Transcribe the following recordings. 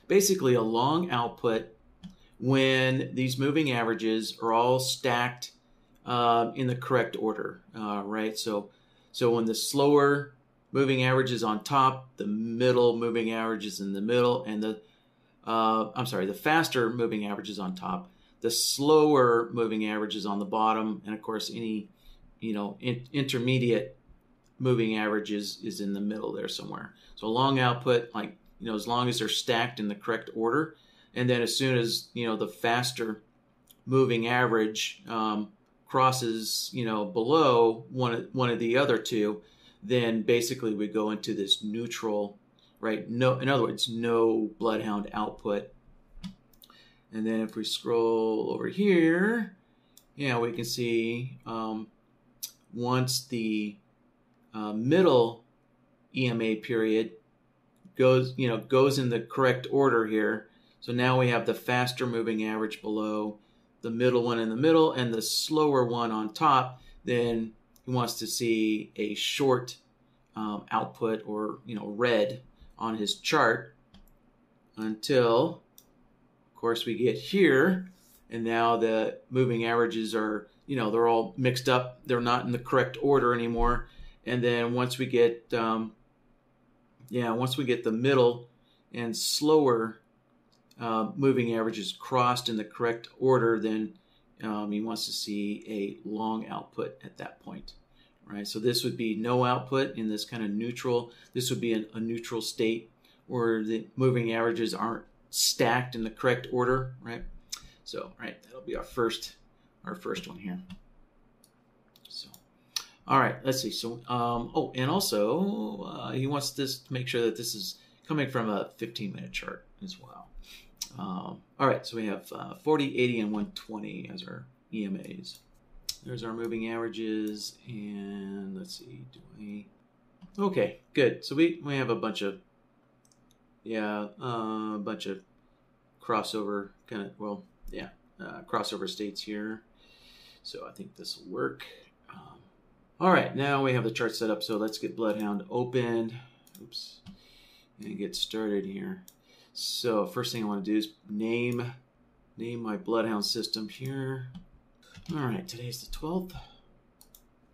basically a long output when these moving averages are all stacked in the correct order, right? So when the slower moving average is on top, the middle moving average is in the middle, and the faster moving average is on top, the slower moving average is on the bottom, and of course any intermediate moving average is in the middle there somewhere. So a long output, like as long as they're stacked in the correct order, and then as soon as the faster moving average crosses below one of the other two, then basically we go into this neutral, right? No, in other words, no BloodHound output. And then if we scroll over here, we can see once the middle EMA period goes in the correct order here. So now we have the faster moving average below, the middle one in the middle, and the slower one on top. Then he wants to see a short output, or red, on his chart until, of course, we get here, and now the moving averages are they're all mixed up. They're not in the correct order anymore. And then once we get the middle and slower moving averages crossed in the correct order, then he wants to see a long output at that point, right? So this would be no output in this kind of neutral. This would be a neutral state where the moving averages aren't stacked in the correct order, right? So, right, that'll be our first one here. So, all right, let's see. So, and also he wants this to make sure that this is coming from a 15-minute chart as well. All right, so we have 40, 80, and 120 as our EMAs. There's our moving averages, and let's see, okay, good. So we have a bunch of crossover crossover states here. So I think this will work. All right, now we have the chart set up. So let's get BloodHound opened. Oops, and get started here. So first thing I want to do is name my BloodHound system here. All right, today's the 12th.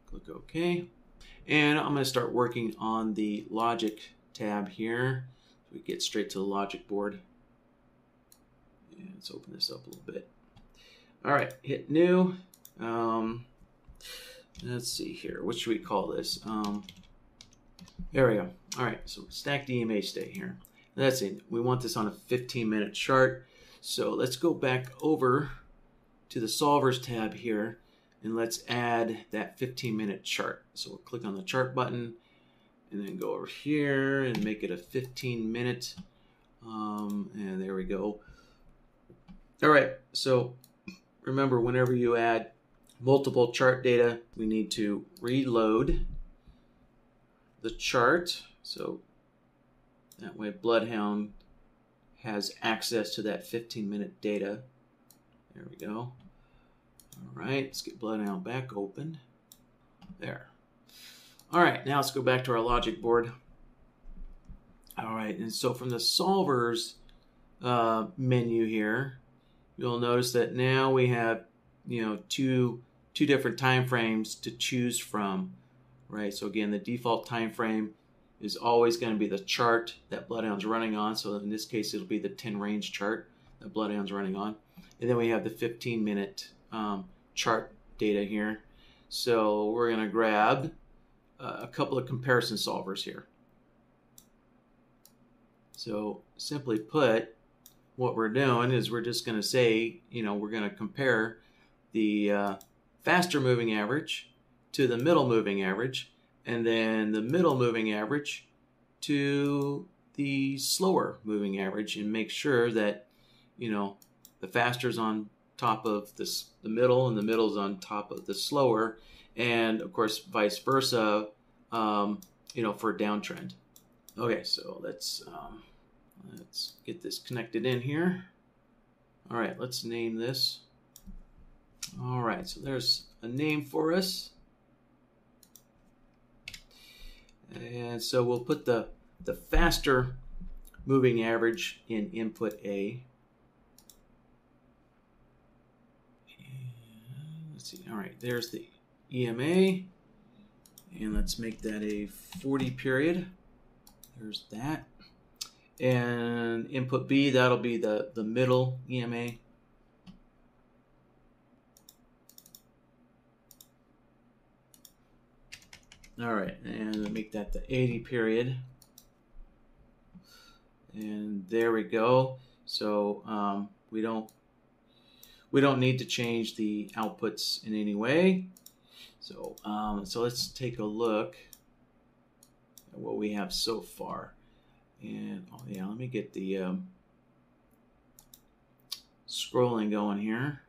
Click OK. And I'm going to start working on the logic tab here. We get straight to the logic board. And let's open this up a little bit. All right, hit new. Let's see here. What should we call this? There we go. All right, so stacked EMA state here. That's it. We want this on a 15-minute chart. So let's go back over to the solvers tab here, and let's add that 15-minute chart. So we'll click on the chart button and then go over here and make it a 15-minute. And there we go. All right, so remember, whenever you add multiple chart data, we need to reload the chart. So that way BloodHound has access to that 15-minute data. There we go. All right, let's get BloodHound back open. There. All right, now let's go back to our logic board. All right, and so from the solvers menu here, you'll notice that now we have two different time frames to choose from, right? So again, the default time frame is always going to be the chart that BloodHound's running on. So in this case, it'll be the 10 range chart that BloodHound's running on. And then we have the 15-minute chart data here. So we're going to grab a couple of comparison solvers here. So simply put, what we're doing is we're just going to say, we're going to compare the faster moving average to the middle moving average, and then the middle moving average to the slower moving average, and make sure that the faster is on top of the middle, and the middle is on top of the slower, and of course vice versa, for a downtrend. Okay, so let's get this connected in here. All right, let's name this. All right, so there's a name for us. And so we'll put the faster moving average in input A. And let's see. All right, there's the EMA. And let's make that a 40 period. There's that. And input B, that'll be the middle EMA. All right, and make that the 80 period. And there we go. So we don't need to change the outputs in any way. So so let's take a look at what we have so far. And oh yeah, let me get the scrolling going here,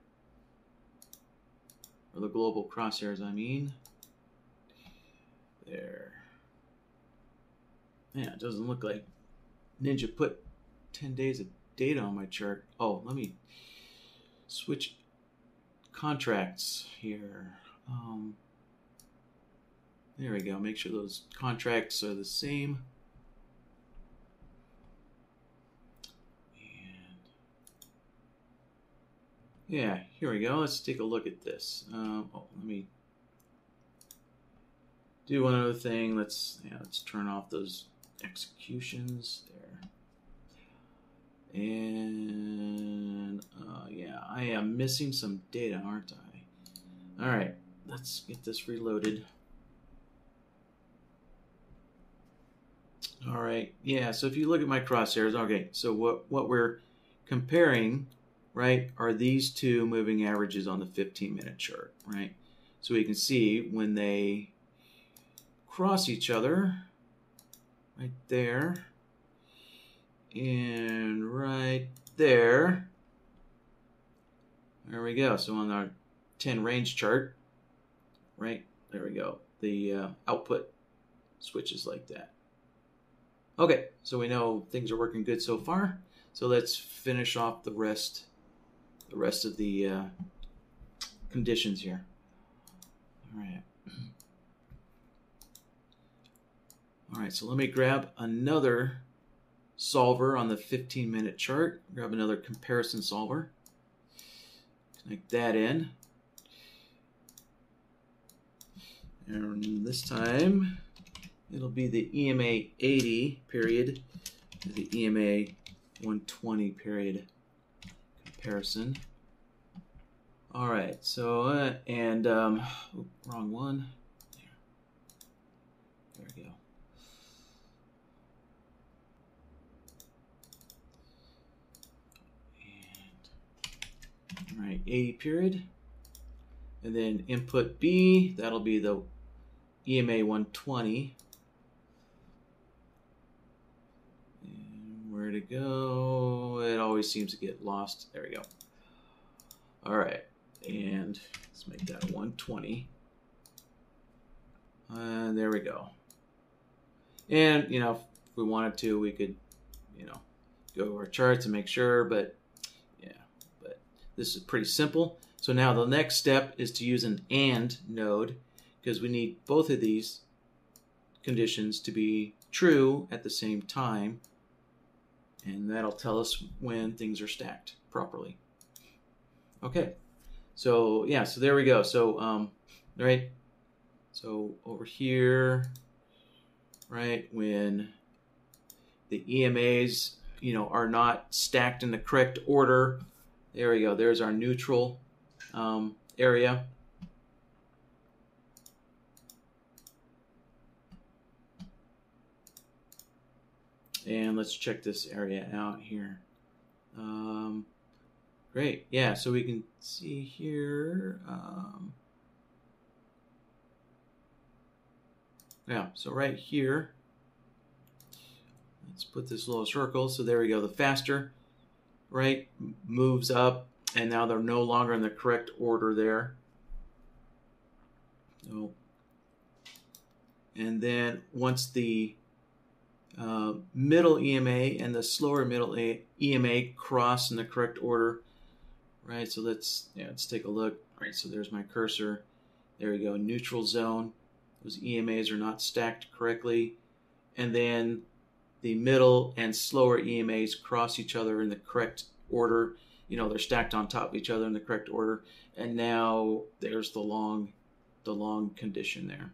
or the global crosshairs, I mean. There. Yeah, it doesn't look like Ninja put 10 days of data on my chart. Oh, let me switch contracts here. There we go. Make sure those contracts are the same. And yeah, here we go. Let's take a look at this. Oh, let me do one other thing. Let's turn off those executions there. And yeah, I am missing some data, aren't I? All right, let's get this reloaded. All right, yeah, so if you look at my crosshairs, okay, so what we're comparing, right, are these two moving averages on the 15-minute chart, right? So we can see when they cross each other, right there, and right there. There we go. So on our 10 range chart, right, there we go. The output switches like that. Okay, so we know things are working good so far. So let's finish off the rest of the conditions here. All right. All right, so let me grab another solver on the 15-minute chart. Grab another comparison solver. Connect that in. And this time, it'll be the EMA 80 period and the EMA 120 period comparison. All right, so, wrong one. There we go. All right, 80 period. And then input B, that'll be the EMA 120. And where to go? It always seems to get lost. There we go. All right, and let's make that a 120. And there we go. And, you know, if we wanted to, we could, you know, go to our charts and make sure, but this is pretty simple. So now the next step is to use an AND node, because we need both of these conditions to be true at the same time. And that'll tell us when things are stacked properly. Okay. So yeah, so there we go. So right. So over here, right, when the EMAs, you know, are not stacked in the correct order, there we go. There's our neutral area. And let's check this area out here. Great. Yeah, so we can see here. Yeah, so right here, let's put this little circle. So there we go. The faster, right, moves up, and now they're no longer in the correct order there. So, and then once the middle EMA and the slower middle EMA cross in the correct order, right? So let's take a look. All right, so there's my cursor. There we go, neutral zone. Those EMAs are not stacked correctly. And then the middle and slower EMAs cross each other in the correct order. You know, they're stacked on top of each other in the correct order. And now there's the long condition there.